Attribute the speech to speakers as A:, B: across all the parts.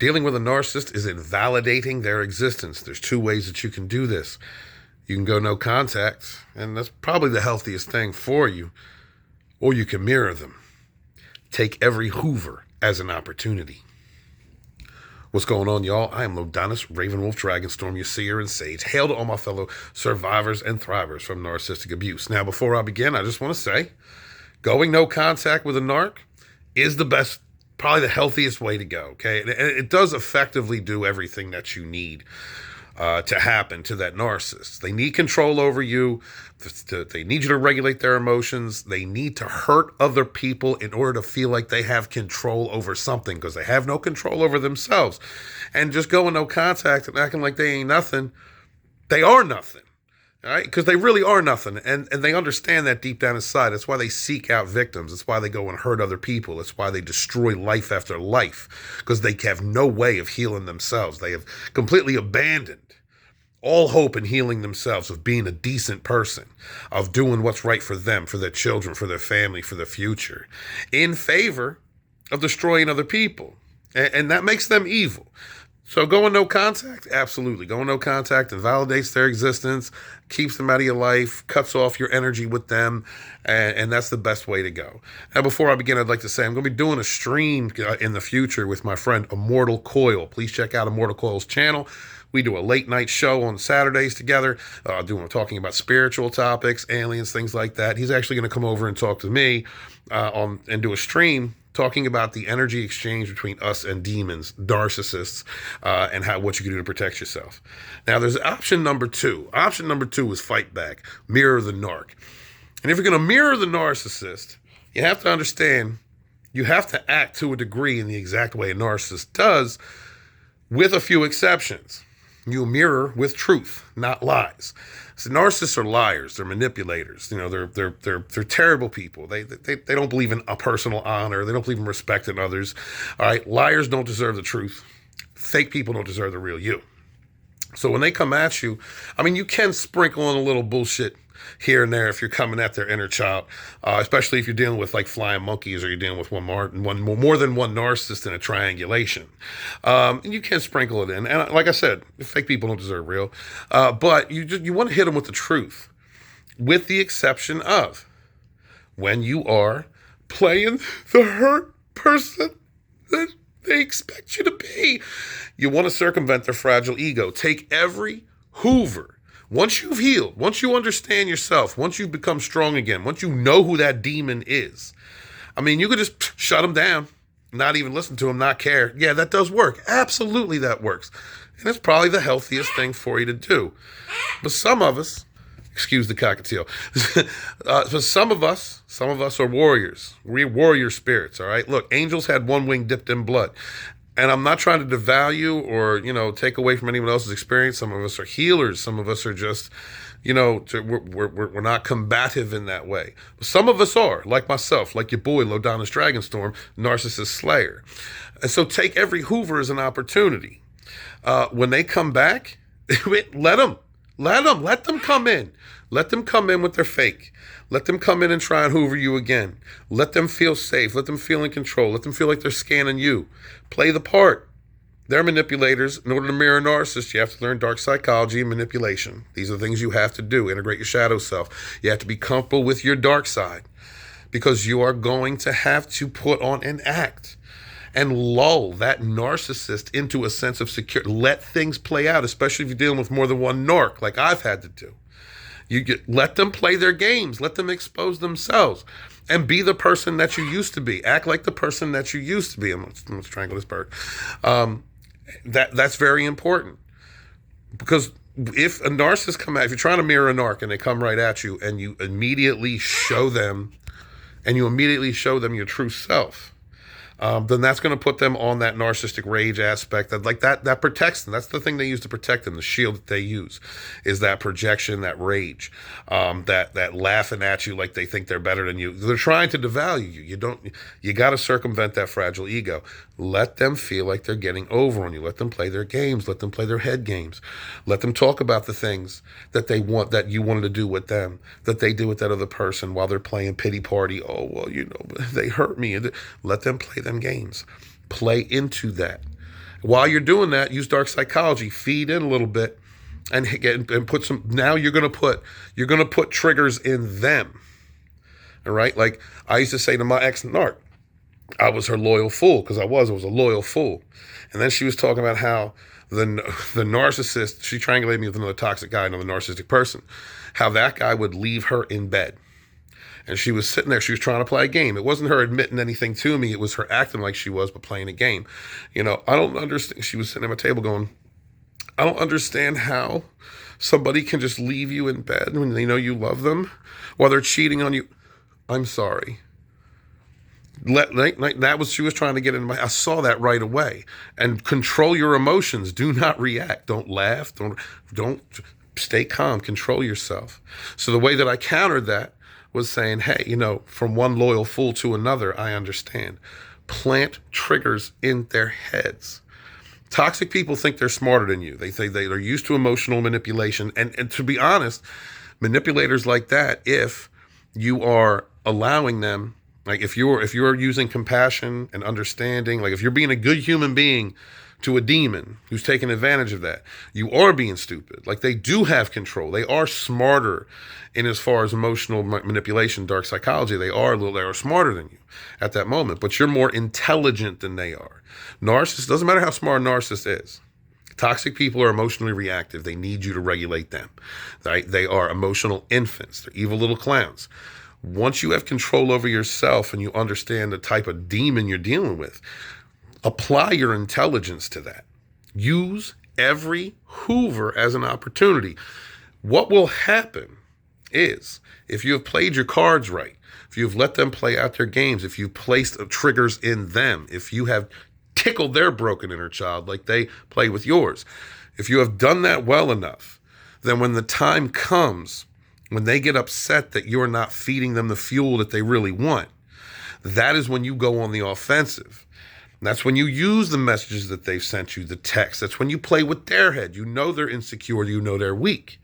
A: Dealing with a narcissist is invalidating their existence. There's two ways that you can do this. You can go no contact, and that's probably the healthiest thing for you, or you can mirror them. Take every Hoover as an opportunity. What's going on, y'all? I am Lodonis, Ravenwolf, Dragonstorm, your seer, and sage. Hail to all my fellow survivors and thrivers from narcissistic abuse. Now, before I begin, I just want to say, going no contact with a narc is the best, probably the healthiest way to go, okay? And it does effectively do everything that you need to happen to that narcissist. They need control over you. They need you to regulate their emotions. They need to hurt other people in order to feel like they have control over something, because they have no control over themselves. And just going no contact and acting like they ain't nothing, they are nothing. All right? Because they really are nothing. And they understand that deep down inside. That's why they seek out victims. That's why they go and hurt other people. That's why they destroy life after life, because they have no way of healing themselves. They have completely abandoned all hope in healing themselves, of being a decent person, of doing what's right for them, for their children, for their family, for their future, in favor of destroying other people. And that makes them evil. So going no contact, absolutely. Going no contact invalidates their existence, keeps them out of your life, cuts off your energy with them, and that's the best way to go. Now, before I begin, I'd like to say I'm going to be doing a stream in the future with my friend Immortal Coil. Please check out Immortal Coil's channel. We do a late night show on Saturdays together, talking about spiritual topics, aliens, things like that. He's actually going to come over and talk to me and do a stream talking about the energy exchange between us and demons, narcissists, and what you can do to protect yourself. Now, there's option number two. Option number two is fight back, mirror the narc. And if you're going to mirror the narcissist, you have to understand you have to act to a degree in the exact way a narcissist does, with a few exceptions. You mirror with truth, not lies. So narcissists are liars. They're manipulators. You know, they're terrible people. They don't believe in a personal honor. They don't believe in respecting others. All right, liars don't deserve the truth. Fake people don't deserve the real you. So when they come at you, I mean, you can sprinkle in a little bullshit here and there if you're coming at their inner child, especially if you're dealing with like flying monkeys, or you're dealing with more than one narcissist in a triangulation. And you can sprinkle it in. And like I said, fake people don't deserve real. But you want to hit them with the truth, with the exception of when you are playing the hurt person that they expect you to be. You want to circumvent their fragile ego. Take every Hoover. Once you've healed, once you understand yourself, once you've become strong again, once you know who that demon is, I mean, you could just shut them down, not even listen to them, not care. Yeah, that does work. Absolutely, that works. And it's probably the healthiest thing for you to do. But some of us, excuse the cockatiel, but some of us are warriors. We're warrior spirits, all right? Look, angels had one wing dipped in blood. And I'm not trying to devalue or, take away from anyone else's experience. Some of us are healers. Some of us are just, we're not combative in that way. But some of us are, like myself, like your boy, Lodonis Dragonstorm, Narcissist Slayer. And so take every Hoover as an opportunity. When they come back, let them come in. Let them come in with their fake. Let them come in and try and Hoover you again. Let them feel safe. Let them feel in control. Let them feel like they're scanning you. Play the part. They're manipulators. In order to mirror a narcissist, you have to learn dark psychology and manipulation. These are things you have to do. Integrate your shadow self. You have to be comfortable with your dark side, because you are going to have to put on an act and lull that narcissist into a sense of security. Let things play out, especially if you're dealing with more than one narc, like I've had to do. Let them play their games. Let them expose themselves and be the person that you used to be. Act like the person that you used to be. I'm going to strangle this bird. That's very important, because if a narcissist if you're trying to mirror a narc and they come right at you and you immediately show them your true self, then that's going to put them on that narcissistic rage aspect that protects them. That's the thing they use to protect them. The shield that they use is that projection, that rage, that laughing at you like they think they're better than you. They're trying to devalue you. You got to circumvent that fragile ego. Let them feel like they're getting over on you. Let them play their games. Let them play their head games. Let them talk about the things that they want, that you wanted to do with them, that they do with that other person while they're playing pity party. Oh, well, they hurt me. Let them play them games. Play into that. While you're doing that, use dark psychology, feed in a little bit, and put some. Now you're gonna put triggers in them. All right, like I used to say to my ex-narc, I was her loyal fool, because I was a loyal fool. And then she was talking about how the narcissist, she triangulated me with another toxic guy, another narcissistic person, how that guy would leave her in bed. And she was sitting there, she was trying to play a game. It wasn't her admitting anything to me, it was her acting like she was, but playing a game. I don't understand. She was sitting at my table going, I don't understand how somebody can just leave you in bed when they know you love them while they're cheating on you. I'm sorry. That was, she was trying to get in I saw that right away. And control your emotions. Do not react. Don't laugh. Don't stay calm. Control yourself. So the way that I countered that was saying, hey, from one loyal fool to another, I understand. Plant triggers in their heads. Toxic people think they're smarter than you. They think they're used to emotional manipulation. And to be honest, manipulators like that, if you are allowing them, like if you're using compassion and understanding, like if you're being a good human being to a demon who's taking advantage of that, you are being stupid. Like they do have control. They are smarter in as far as emotional manipulation, dark psychology. They are smarter than you at that moment, but you're more intelligent than they are. Narcissist, doesn't matter how smart a narcissist is. Toxic people are emotionally reactive. They need you to regulate them. Right? They are emotional infants. They're evil little clowns. Once you have control over yourself and you understand the type of demon you're dealing with, apply your intelligence to that. Use every Hoover as an opportunity. What will happen is, if you have played your cards right, if you've let them play out their games, if you've placed triggers in them, if you have tickled their broken inner child like they play with yours, if you have done that well enough, then when the time comes, when they get upset that you're not feeding them the fuel that they really want, that is when you go on the offensive. That's when you use the messages that they've sent you, the text. That's when you play with their head. You know they're insecure. You know they're weak.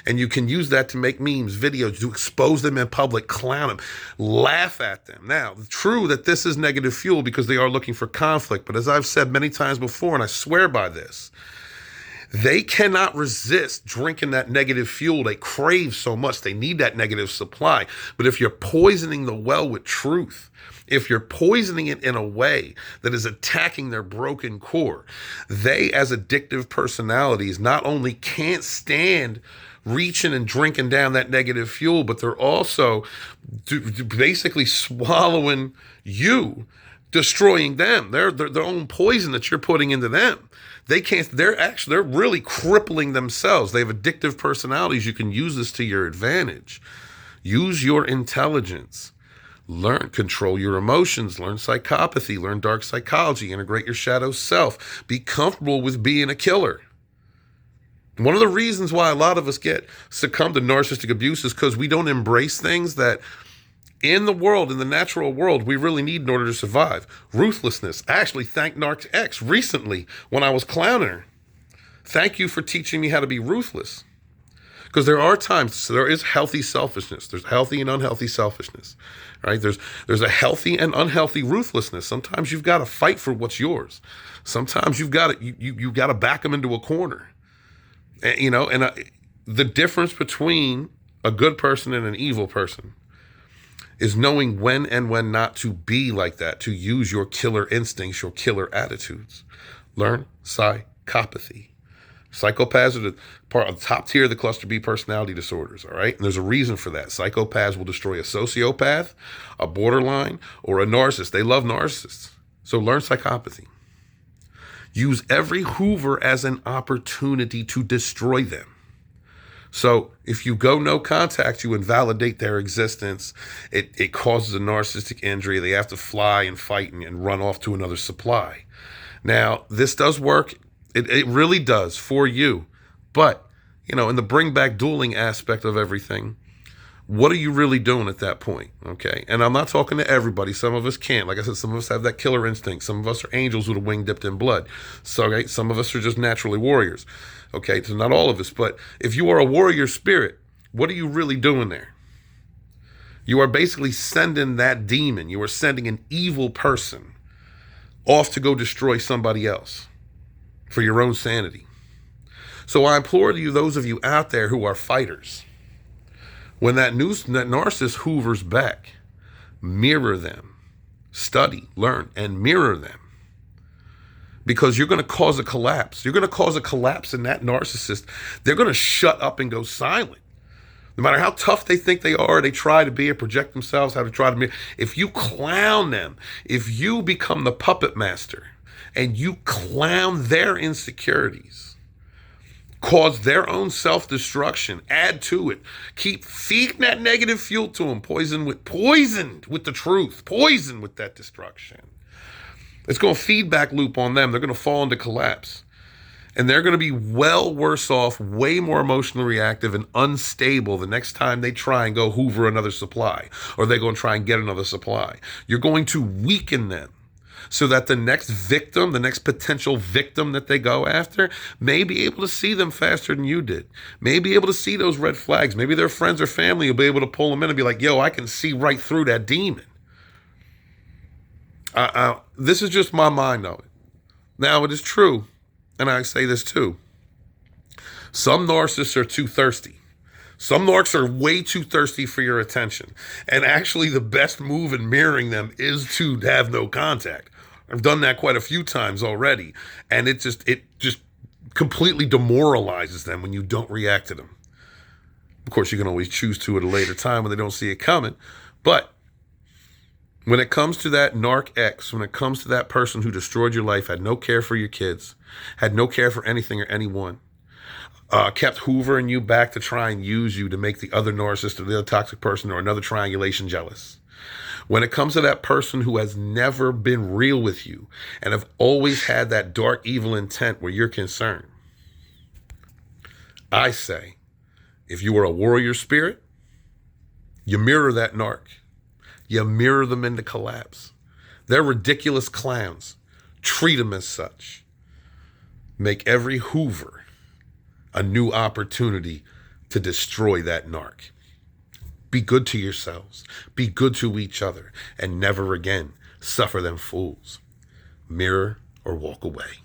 A: And you can use that to make memes, videos, to expose them in public, clown them, laugh at them. Now, true that this is negative fuel because they are looking for conflict. But as I've said many times before, and I swear by this, they cannot resist drinking that negative fuel. They crave so much. They need that negative supply. But if you're poisoning the well with truth, if you're poisoning it in a way that is attacking their broken core, they, as addictive personalities, not only can't stand reaching and drinking down that negative fuel, but they're also basically swallowing you, destroying them. They're their own poison that you're putting into them. They can't, they're really crippling themselves. They have addictive personalities. You can use this to your advantage. Use your intelligence. Learn, control your emotions, learn psychopathy, learn dark psychology, integrate your shadow self. Be comfortable with being a killer. One of the reasons why a lot of us succumb to narcissistic abuse is because we don't embrace things that in the world, in the natural world, we really need in order to survive. Ruthlessness. I actually thanked Narc X recently when I was clowning her. Thank you for teaching me how to be ruthless. Because there are times, so there is healthy selfishness. There's healthy and unhealthy selfishness, right? There's a healthy and unhealthy ruthlessness. Sometimes you've got to fight for what's yours. Sometimes you've got to back them into a corner. And the difference between a good person and an evil person is knowing when and when not to be like that, to use your killer instincts, your killer attitudes. Learn psychopathy. Psychopaths are the top tier of the cluster B personality disorders, all right? And there's a reason for that. Psychopaths will destroy a sociopath, a borderline, or a narcissist. They love narcissists. So learn psychopathy. Use every Hoover as an opportunity to destroy them. So if you go no contact, you invalidate their existence. It causes a narcissistic injury. They have to fly and fight and run off to another supply. Now, this does work. It really does for you. But, in the bring back dueling aspect of everything, what are you really doing at that point? Okay. And I'm not talking to everybody. Some of us can't. Like I said, some of us have that killer instinct. Some of us are angels with a wing dipped in blood. So, okay, some of us are just naturally warriors. Okay. So not all of us, but if you are a warrior spirit, what are you really doing there? You are basically sending that demon. You are sending an evil person off to go destroy somebody else. for your own sanity. So I implore you, those of you out there who are fighters, when that narcissist hoovers back, mirror them, study, learn, and mirror them. Because you're going to cause a collapse. You're going to cause a collapse in that narcissist. They're going to shut up and go silent. No matter how tough they think they are, they try to be or project themselves, how to try to be. If you clown them, if you become the puppet master and you clown their insecurities, cause their own self-destruction, add to it, keep feeding that negative fuel to them, poisoned with the truth, poison with that destruction. It's going to feedback loop on them. They're going to fall into collapse. And they're going to be well worse off, way more emotionally reactive and unstable the next time they try and go hoover another supply, or they're going to try and get another supply. You're going to weaken them so that the next victim, the next potential victim that they go after, may be able to see them faster than you did. May be able to see those red flags. Maybe their friends or family will be able to pull them in and be like, yo, I can see right through that demon. This is just my mind on it. Now, it is true, and I say this too. Some narcissists are too thirsty. Some narcs are way too thirsty for your attention. And actually, the best move in mirroring them is to have no contact. I've done that quite a few times already. And it just completely demoralizes them when you don't react to them. Of course, you can always choose to at a later time when they don't see it coming. But when it comes to that narc X, when it comes to that person who destroyed your life, had no care for your kids, had no care for anything or anyone, kept hoovering you back to try and use you to make the other narcissist or the other toxic person or another triangulation jealous. When it comes to that person who has never been real with you and have always had that dark, evil intent where you're concerned, I say, if you are a warrior spirit, you mirror that narc. You mirror them into collapse. They're ridiculous clowns. Treat them as such. Make every hoover a new opportunity to destroy that narc. Be good to yourselves. Be good to each other. And never again suffer them fools. Mirror or walk away.